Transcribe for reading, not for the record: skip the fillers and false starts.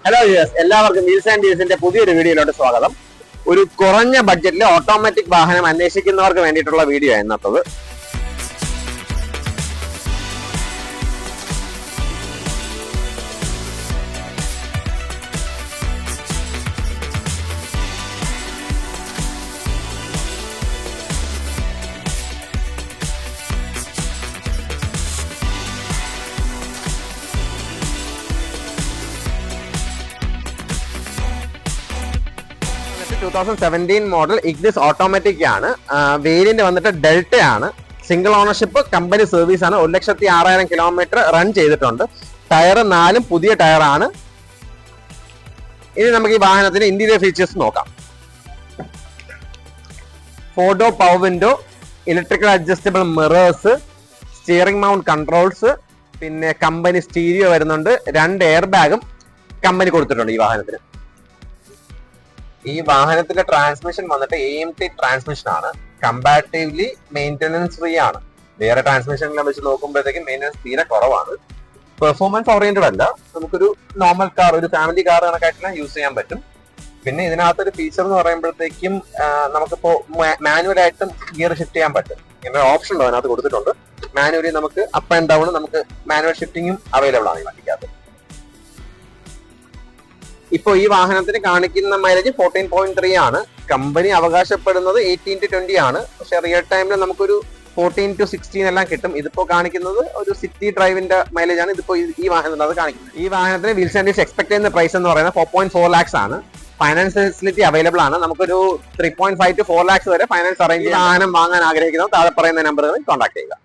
Hello yes, എല്ലാവർക്കും wheels and ഡീൽസിന്റെ പുതിയൊരു വീഡിയോയിലോട്ട് സ്വാഗതം. ഒരു കുറഞ്ഞ ബഡ്ജറ്റിൽ ഓട്ടോമാറ്റിക് വാഹനം അന്വേഷിക്കുന്നവർക്ക് വേണ്ടിയിട്ടുള്ള വീഡിയോ ഇന്നത്തത്. ടൂ 2017 മോഡൽ ഇഗ്നിസ് ഓട്ടോമാറ്റിക് ആണ്. വേരിയന്റ് വന്നിട്ട് ഡെൽറ്റ ആണ്. സിംഗിൾ ഓണർഷിപ്പ്, കമ്പനി സർവീസ് ആണ്. 1,06,000 കിലോമീറ്റർ റൺ ചെയ്തിട്ടുണ്ട്. ടയർ 4 പുതിയ ടയറാണ്. ഇനി നമുക്ക് ഈ വാഹനത്തിന്റെ ഇന്റീരിയർ ഫീച്ചേഴ്സ് നോക്കാം. 4 door power window, electrical adjustable mirrors, steering mount controls, പിന്നെ കമ്പനി സ്റ്റീരിയോ വരുന്നുണ്ട്. 2 എയർ ബാഗും കമ്പനി കൊടുത്തിട്ടുണ്ട് ഈ വാഹനത്തിന്. ഈ വാഹനത്തിന്റെ ട്രാൻസ്മിഷൻ വന്നിട്ട് AMT ട്രാൻസ്മിഷൻ ആണ്. കമ്പാരിറ്റീവ്ലി മെയിൻ്റനൻസ് ഫ്രീ ആണ്. വേറെ ട്രാൻസ്മിഷനിലെ വെച്ച് നോക്കുമ്പോഴത്തേക്കും മെയിൻ്റനൻസ് തീരെ കുറവാണ്. പെർഫോമൻസ് ഓറിയന്റഡ് അല്ല. നമുക്കൊരു നോർമൽ കാർ, ഒരു ഫാമിലി കാർ കണക്കായിട്ട് യൂസ് ചെയ്യാൻ പറ്റും. പിന്നെ ഇതിനകത്തൊരു ഫീച്ചർ എന്ന് പറയുമ്പോഴത്തേക്കും നമുക്കിപ്പോ മാനുവലായിട്ടും ഗിയർ ഷിഫ്റ്റ് ചെയ്യാൻ പറ്റും. ഇങ്ങനെ ഓപ്ഷൻ ഉണ്ടോ അതിനകത്ത് കൊടുത്തിട്ടുണ്ട്. മാനുവലി നമുക്ക് അപ്പ് ആൻഡ് ഡൗൺ നമുക്ക് മാനുവൽ ഷിഫ്റ്റിംഗും അവൈലബിൾ ആണ് ഈ വണ്ടിക്കകത്ത്. ഇപ്പൊ ഈ വാഹനത്തിന് കാണിക്കുന്ന മൈലേജ് 14.3 ആണ്. കമ്പനി അവകാശപ്പെടുന്നത് 18 to 20 ആണ്. പക്ഷെ റിയൽ ടൈമിൽ നമുക്കൊരു 14 to 16 എല്ലാം കിട്ടും. ഇതിപ്പോ കാണിക്കുന്നത് ഒരു സിറ്റി ഡ്രൈവിന്റെ മൈലേജ് ആണ് ഇതിപ്പോ ഈ വാഹനത്തിനകത്ത് കാണിക്കുന്നത്. ഈ വാഹനത്തിന് വീൽസ് ആൻഡ് ഡീൽസ് എക്സ്പെക്ട് ചെയ്യുന്ന പ്രൈസ് എന്ന് പറയുന്നത് 4.4 lakhs ആണ്. ഫൈനാൻസ് ഫെസിലിറ്റി അവൈലബിൾ ആണ്. നമുക്കൊരു 3.5 to 4 lakhs വരെ ഫൈനാൻസ് അറേഞ്ച് വാഹനം വാങ്ങാൻ ആഗ്രഹിക്കുന്നത് താഴെ പറയുന്ന നമ്പറുകളിൽ കോൺടാക്ട് ചെയ്യുക.